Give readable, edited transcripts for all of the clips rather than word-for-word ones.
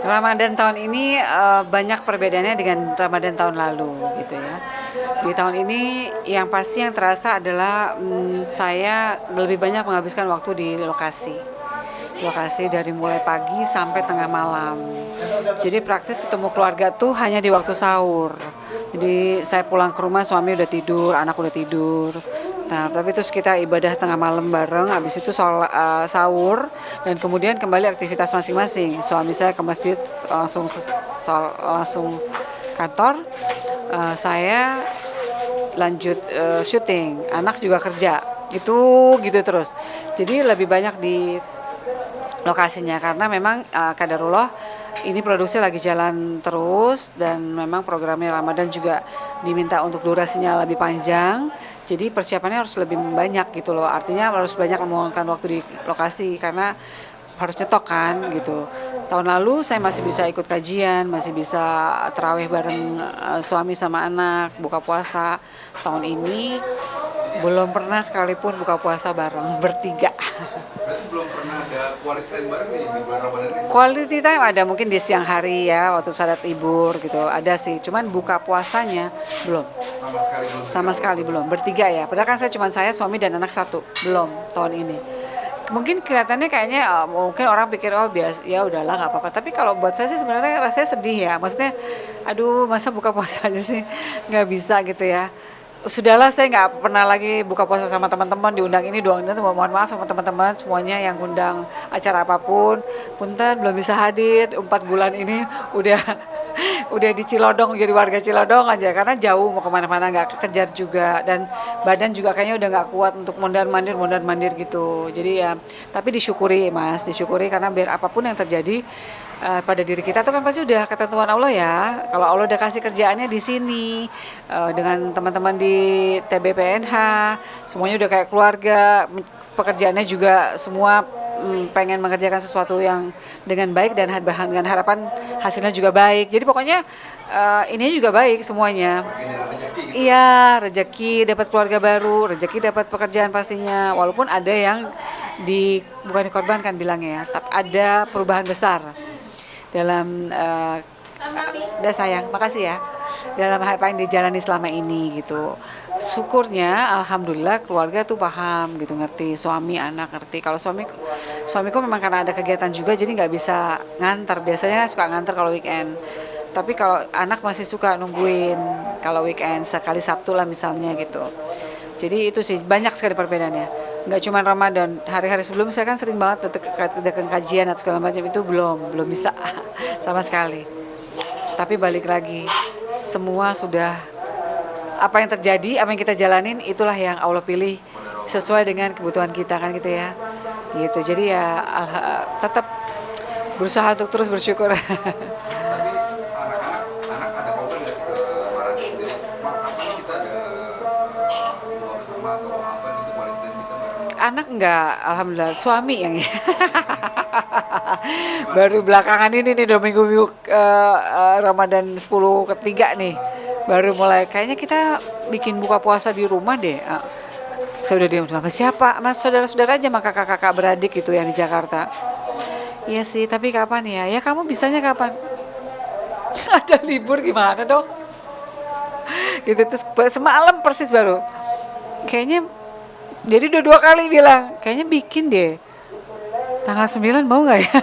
Ramadan tahun ini banyak perbedaannya dengan Ramadan tahun lalu gitu ya. Di tahun ini yang pasti yang terasa adalah saya lebih banyak menghabiskan waktu di lokasi. Lokasi dari mulai pagi sampai tengah malam. Jadi praktis ketemu keluarga tuh hanya di waktu sahur. Jadi saya pulang ke rumah suami udah tidur, anak udah tidur. Nah, tapi terus kita ibadah tengah malam bareng, habis itu sahur, dan kemudian kembali aktivitas masing-masing. Suami saya ke masjid langsung kantor, saya lanjut syuting, anak juga kerja. Itu gitu terus. Jadi lebih banyak di lokasinya karena memang kadarullah ini produksi lagi jalan terus dan memang programnya Ramadan juga diminta untuk durasinya lebih panjang. Jadi persiapannya harus lebih banyak gitu loh. Artinya harus banyak meluangkan waktu di lokasi karena harus nyetok kan gitu. Tahun lalu saya masih bisa ikut kajian, masih bisa tarawih bareng suami sama anak, buka puasa. Tahun ini belum pernah sekalipun buka puasa bareng bertiga. Berarti belum pernah ada quality time bareng nih di bulan Ramadan ini? Quality time ada mungkin di siang hari ya waktu salat ibur gitu ada sih, cuman buka puasanya belum. Sama sekali belum. Sama sekali belum, bertiga ya. Padahal kan saya suami dan anak satu, belum tahun ini. Mungkin kelihatannya kayaknya mungkin orang pikir oh biasa ya udahlah nggak apa-apa. Tapi kalau buat saya sih sebenarnya rasanya sedih ya. Maksudnya, aduh masa buka puasa aja sih nggak bisa gitu ya. Sudahlah saya nggak pernah lagi buka puasa sama teman-teman diundang ini doang itu mohon maaf sama teman-teman semuanya yang undang acara apapun punten belum bisa hadir 4 bulan ini udah udah di Cilodong jadi warga Cilodong aja karena jauh mau kemana-mana nggak kekejar juga dan badan juga kayaknya udah nggak kuat untuk mondar-mandir gitu jadi ya tapi disyukuri Mas disyukuri karena biar apapun yang terjadi pada diri kita tuh kan pasti udah ketentuan Allah ya. Kalau Allah udah kasih kerjaannya di sini dengan teman-teman di TBPNH, semuanya udah kayak keluarga, pekerjaannya juga semua pengen mengerjakan sesuatu yang dengan baik dan dengan harapan hasilnya juga baik. Jadi pokoknya ini juga baik semuanya. Iya, rezeki dapat keluarga baru, rezeki dapat pekerjaan pastinya. Walaupun ada yang bukan dikorbankan bilangnya ya, tapi ada perubahan besar dalam udah sayang, makasih ya dalam apa yang dijalani selama ini gitu. Syukurnya alhamdulillah keluarga tuh paham gitu, ngerti, suami anak ngerti. Kalau suamiku memang karena ada kegiatan juga jadi nggak bisa nganter, biasanya suka nganter kalau weekend, tapi kalau anak masih suka nungguin kalau weekend sekali Sabtu lah misalnya gitu. Jadi itu sih banyak sekali perbedaannya. Nggak cuma Ramadan, hari-hari sebelum saya kan sering banget datang kajian atau segala macam itu belum bisa sama sekali. Tapi balik lagi, semua sudah apa yang terjadi, apa yang kita jalanin itulah yang Allah pilih sesuai dengan kebutuhan kita kan gitu ya. Gitu. Jadi ya tetap berusaha untuk terus bersyukur. Tapi anak ada problem nggak sih ke Maharani sendiri? Mak, apa nih kita ada buka bersama atau apa gitu quality time kita bareng? Anak enggak, alhamdulillah suami yang ya. Baru belakangan ini nih 2 minggu Ramadan 10 ketiga nih baru mulai kayaknya kita bikin buka puasa di rumah deh. Saya udah diam sama siapa? Mas saudara-saudara aja sama kakak-kakak beradik itu yang di Jakarta. Iya sih, tapi kapan ya? Ya kamu bisanya kapan? Ada libur gimana dong? Gitu terus semalam persis baru. Kayaknya jadi udah 2 kali bilang, kayaknya bikin deh. Tanggal 9 mau nggak ya?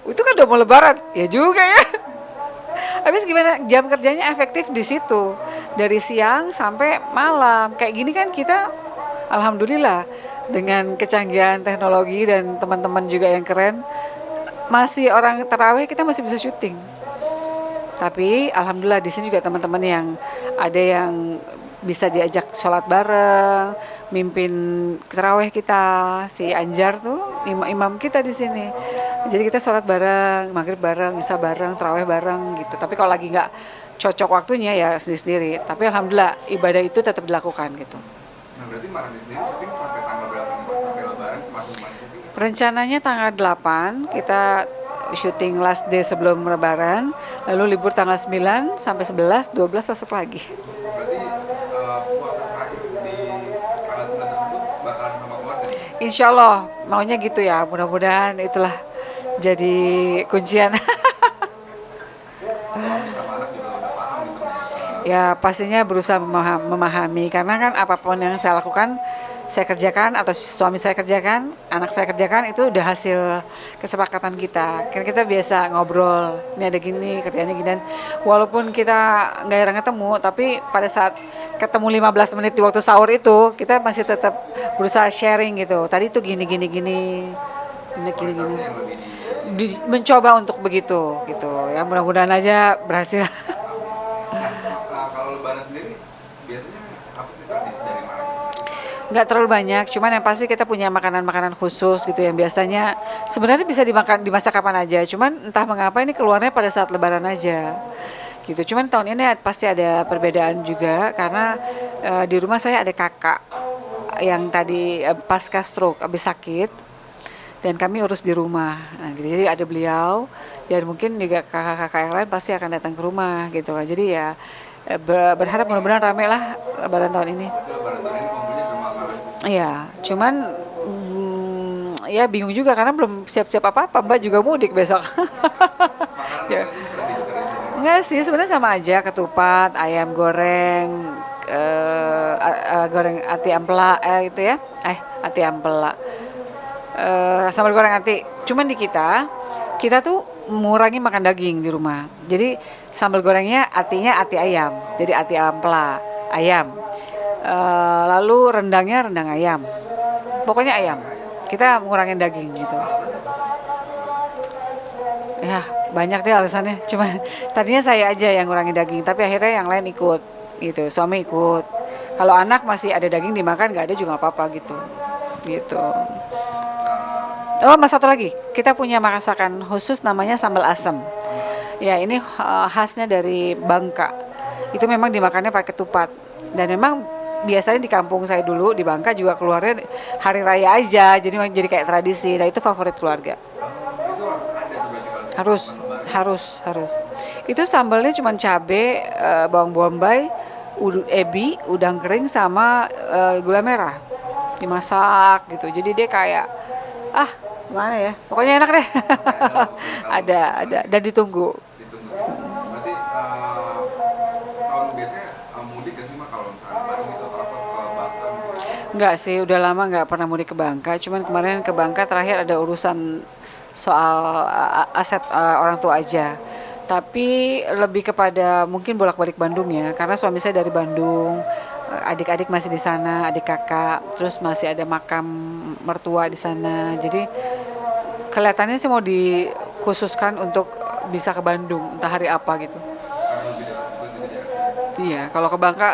Itu kan udah mau lebaran. Ya juga ya. Habis gimana jam kerjanya efektif di situ. Dari siang sampai malam. Kayak gini kan kita alhamdulillah dengan kecanggihan teknologi dan teman-teman juga yang keren masih orang tarawih kita masih bisa syuting. Tapi alhamdulillah di sini juga teman-teman yang ada yang bisa diajak sholat bareng, mimpin tarawih kita, si Anjar tuh imam kita di sini. Jadi kita sholat bareng, maghrib bareng, isya bareng, tarawih bareng gitu. Tapi kalau lagi nggak cocok waktunya ya sendiri-sendiri. Tapi alhamdulillah ibadah itu tetap dilakukan gitu. Nah berarti Maharani sendiri syuting sampai tanggal berapa nih Mas? Sampai lebaran masih syuting? Rencananya tanggal 8 kita syuting last day sebelum lebaran, lalu libur tanggal 9 sampai 11, 12 masuk lagi. Berarti puasa terakhir di tanggal 9 tersebut bakalan sama keluarga? Insya Allah maunya gitu ya, mudah-mudahan itulah jadi kuncian. Ya pastinya berusaha memahami karena kan apapun yang saya lakukan saya kerjakan atau suami saya kerjakan, anak saya kerjakan itu udah hasil kesepakatan kita. Kan kita biasa ngobrol, ini ada gini, kerjanya gini dan walaupun kita nggak jarang ketemu, tapi pada saat ketemu 15 menit di waktu sahur itu kita masih tetap berusaha sharing gitu. Tadi itu gini gini gini, ini gini gini. Kualitasnya yang lebih di Mencoba untuk begitu gitu. Ya mudah-mudahan aja berhasil. kalau lebaran sendiri biasanya apa sih tradisi dari Marangi sendiri? Nggak terlalu banyak, cuman yang pasti kita punya makanan-makanan khusus gitu yang biasanya sebenarnya bisa dimakan di masa kapan aja, cuman entah mengapa ini keluarnya pada saat lebaran aja gitu. Cuman tahun ini pasti ada perbedaan juga karena di rumah saya ada kakak yang tadi pasca stroke habis sakit dan kami urus di rumah. Nah, gitu. Jadi ada beliau dan mungkin juga kakak-kakak yang lain pasti akan datang ke rumah gitu kan. Jadi ya berharap mudah-mudahan rame lah lebaran tahun ini. Berarti lebaran tahun ini kumpulnya di rumah Marangi. Iya, cuman ya bingung juga karena belum siap-siap apa-apa. Mbak juga mudik besok. Makanan Ya. apa sih tradisi-tradisi? Enggak sih, sebenarnya sama aja ketupat, ayam goreng, goreng ati ampela, itu ya, ati ampela, sambal goreng ati. Cuman di kita tuh mengurangi makan daging di rumah. Jadi sambal gorengnya atinya ati ayam, jadi ati ampela ayam. Lalu rendangnya rendang ayam. Pokoknya ayam. Kita ngurangin daging gitu. Ya, banyak deh alasannya. Cuma tadinya saya aja yang ngurangin daging, tapi akhirnya yang lain ikut gitu. Suami ikut. Kalau anak masih ada daging dimakan, nggak ada juga nggak apa-apa gitu. Gitu. Oh, mas satu lagi. Kita punya masakan khusus namanya sambal asem. Ya, ini khasnya dari Bangka. Itu memang dimakannya pakai ketupat. Dan memang biasanya di kampung saya dulu di Bangka juga keluarnya hari raya aja. Jadi kayak tradisi. Nah, itu favorit keluarga. Itu harus ada tuh berarti kalau Harus, harus. Itu sambalnya cuma cabe, bawang bombay, ebi, udang kering sama gula merah. Dimasak gitu. Jadi dia kayak gimana ya? Pokoknya enak deh. Ada dan ditunggu. ditunggu. Berarti tahun biasanya mudik gak sih Mak kalau misalnya Bandung gitu atau apa ke Batam gitu? Enggak sih, udah lama nggak pernah mudik ke Bangka. Cuman kemarin ke Bangka terakhir ada urusan soal aset orang tua aja. Tapi lebih kepada mungkin bolak-balik Bandung ya, karena suami saya dari Bandung, adik-adik masih di sana, adik kakak, terus masih ada makam mertua di sana. Jadi kelihatannya sih mau dikhususkan untuk bisa ke Bandung, entah hari apa gitu. Karena lebih dekat juga gitu jaraknya. Iya, kalau ke Bangka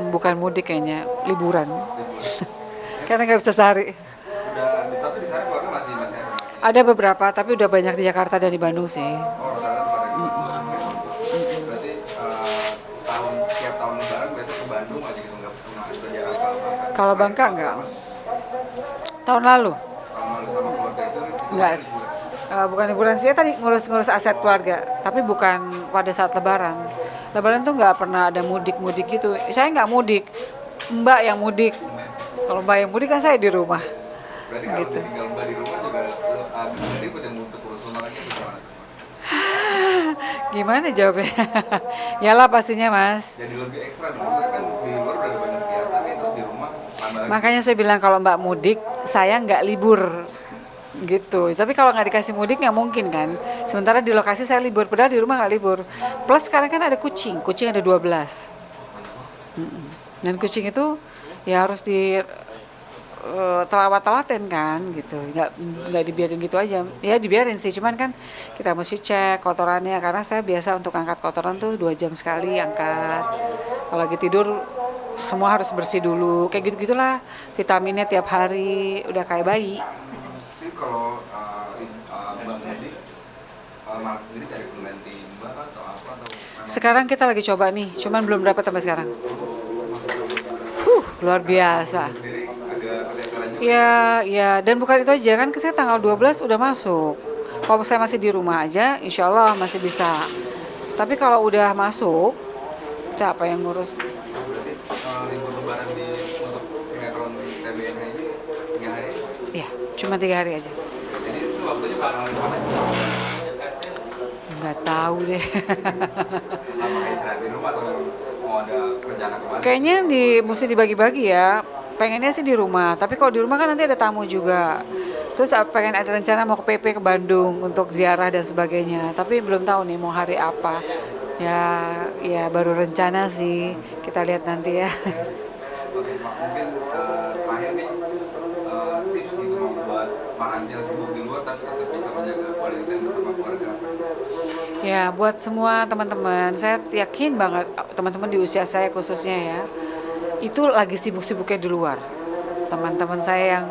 bukan mudik kayaknya, liburan. Libur. Karena nggak bisa sehari. Tapi di sana keluarga masih ada masih. Ada beberapa, tapi udah banyak di Jakarta dan di Bandung sih. Oh, rata-rata pada gitu. Berarti tiap tahun lebaran biasa ke Bandung aja gitu nggak pernah ke Jakarta apa. Kalau Bangka enggak. Tahun lalu Tahun lalu sama keluarga itu enggak. kan liburan. Bukan liburan sih, tadi ngurus-ngurus aset keluarga, tapi bukan pada saat Lebaran. Lebaran tuh nggak pernah ada mudik-mudik gitu. Saya nggak mudik, Mbak yang mudik. Kalau Mbak yang mudik kan saya di rumah. Berarti kalau Gitu. tinggal Mbak di rumah juga lo agak ribet yang untuk urus rumah lagi atau gimana? Gimana jawabnya? Yalah pastinya Mas. Jadi lebih ekstra dong, kan di luar udah ada banyak kegiatan nih, terus di rumah tambah lagi. Makanya saya bilang kalau Mbak mudik, saya nggak libur gitu. Tapi kalau nggak dikasih mudik nggak mungkin kan. Sementara di lokasi saya libur, padahal di rumah nggak libur. Plus sekarang kan ada kucing ada 12. Dan kucing itu ya harus di telawat-telaten kan gitu, nggak dibiarin gitu aja. Ya dibiarin sih, cuman kan kita mesti cek kotorannya karena saya biasa untuk angkat kotoran tuh 2 jam sekali angkat. Kalau lagi tidur semua harus bersih dulu, kayak gitu-gitulah. Vitaminnya tiap hari udah kayak bayi. Jadi kalau Mbak Mudi, Maret sendiri cari pengganti Mbak atau apa atau memang Sekarang kita lagi coba nih, cuman belum dapat sampai sekarang. Luar biasa. sendiri agak lanjut. Ya, dan bukan itu aja kan, saya tanggal 12 udah masuk. Kalau saya masih di rumah aja, insya Allah masih bisa. Tapi kalau udah masuk, siapa yang ngurus? Berarti libur lebaran untuk sinetron TBN ini 3 hari. Ya, cuma 3 hari aja. Jadi itu waktunya bakal mana? Nggak tahu deh. Apakah istirahat di rumah atau mau ada rencana kemana? Kayaknya mesti dibagi-bagi ya. Pengennya sih di rumah, tapi kalau di rumah kan nanti ada tamu juga. Terus pengen ada rencana mau ke PP ke Bandung untuk ziarah dan sebagainya. Tapi belum tahu nih mau hari apa. Ya, ya baru rencana sih. Kita lihat nanti ya. Oke, Mak, mungkin terakhir nih tips gitu membuat Maranti yang sibuk di luar tapi tetap bisa menjaga quality time bersama keluarga. Ya, buat semua teman-teman, saya yakin banget teman-teman di usia saya khususnya ya, itu lagi sibuk-sibuknya di luar. Teman-teman saya yang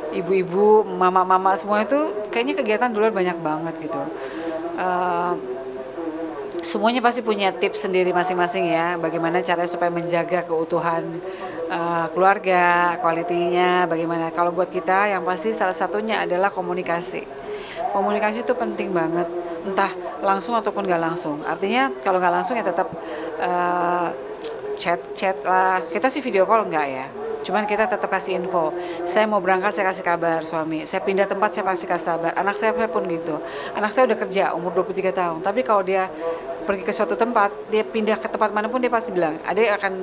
ibu-ibu, mama-mama semua itu kayaknya kegiatan di luar banyak banget gitu. Eh, Semuanya pasti punya tips sendiri masing-masing ya, bagaimana caranya supaya menjaga keutuhan keluarga, kualitinya, bagaimana. Kalau buat kita yang pasti salah satunya adalah komunikasi. Komunikasi itu penting banget, entah langsung ataupun nggak langsung. Artinya kalau nggak langsung ya tetap chat lah. Kita sih video call nggak ya. Cuman kita tetap kasih info. Saya mau berangkat, saya kasih kabar suami. Saya pindah tempat, saya pasti kasih kabar. Anak saya pun gitu. Anak saya udah kerja, umur 23 tahun. Tapi kalau dia pergi ke suatu tempat, dia pindah ke tempat manapun dia pasti bilang, adek akan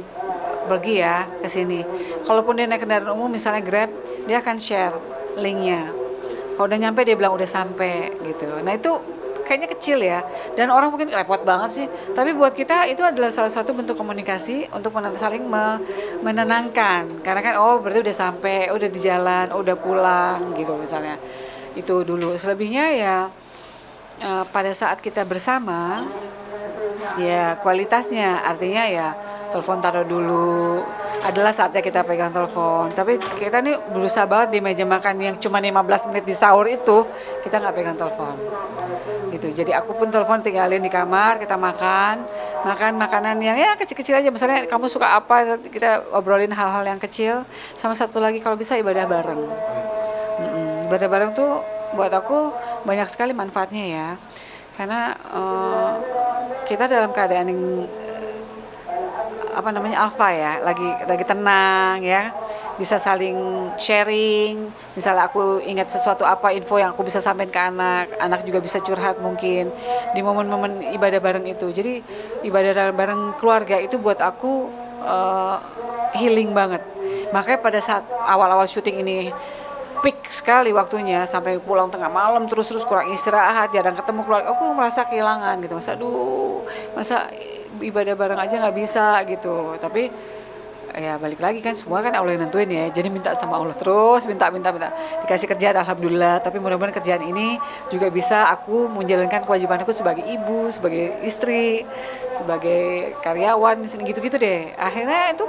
pergi ya ke sini. Kalaupun dia naik kendaraan umum, misalnya Grab, dia akan share linknya. Kalau udah nyampe dia bilang udah sampai gitu. Nah itu kayaknya kecil ya, dan orang mungkin repot banget sih, tapi buat kita itu adalah salah satu bentuk komunikasi untuk saling menenangkan, karena kan oh berarti udah sampai, udah di jalan, udah pulang gitu misalnya. Itu dulu. Selebihnya ya pada saat kita bersama ya kualitasnya, artinya ya telepon taruh dulu, adalah saatnya kita pegang telepon. Tapi kita nih berusaha banget di meja makan yang cuma 15 menit di sahur itu kita nggak pegang telepon gitu. Jadi aku pun telepon tinggalin di kamar, kita makan makanan yang ya kecil-kecil aja. Misalnya kamu suka apa, kita obrolin hal-hal yang kecil. Sama satu lagi kalau bisa ibadah bareng. Ibadah bareng tuh buat aku banyak sekali manfaatnya ya, karena kita dalam keadaan yang alfa ya, lagi tenang ya, bisa saling sharing. Misalnya aku ingat sesuatu apa, info yang aku bisa sampaikan ke anak juga bisa curhat mungkin di momen-momen ibadah bareng itu. Jadi ibadah bareng keluarga itu buat aku healing banget. Makanya pada saat awal-awal syuting ini peak sekali waktunya, sampai pulang tengah malam terus kurang istirahat, jarang ketemu keluarga, aku merasa kehilangan gitu. Masa ibadah bareng aja nggak bisa gitu. Tapi ya balik lagi kan, semua kan Allah yang nentuin ya, jadi minta sama Allah terus, minta dikasih kerjaan alhamdulillah. Tapi mudah-mudahan kerjaan ini juga bisa aku menjalankan kewajiban aku sebagai ibu, sebagai istri, sebagai karyawan gitu-gitu deh. Akhirnya itu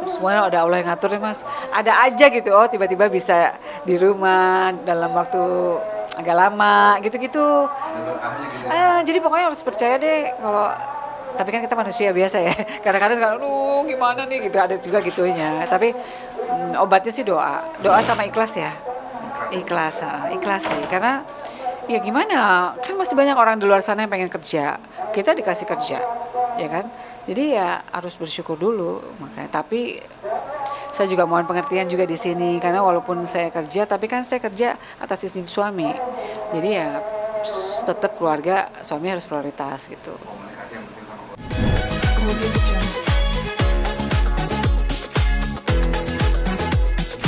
semuanya ada Allah yang ngatur deh mas. Ada aja gitu, oh tiba-tiba bisa di rumah dalam waktu agak lama gitu-gitu. Jadi pokoknya harus percaya deh. Kalau tapi kan kita manusia biasa ya, kadang-kadang sekarang aduh gimana nih gitu, ada juga gitunya. Tapi obatnya sih doa sama ikhlas ya. Ikhlas sih, karena ya gimana, kan masih banyak orang di luar sana yang pengen kerja, kita dikasih kerja ya kan. Jadi ya harus bersyukur dulu. Makanya tapi saya juga mohon pengertian juga di sini, karena walaupun saya kerja tapi kan saya kerja atas izin suami. Jadi ya tetap keluarga, suami harus prioritas gitu. Komunikasi yang penting sama keluarga.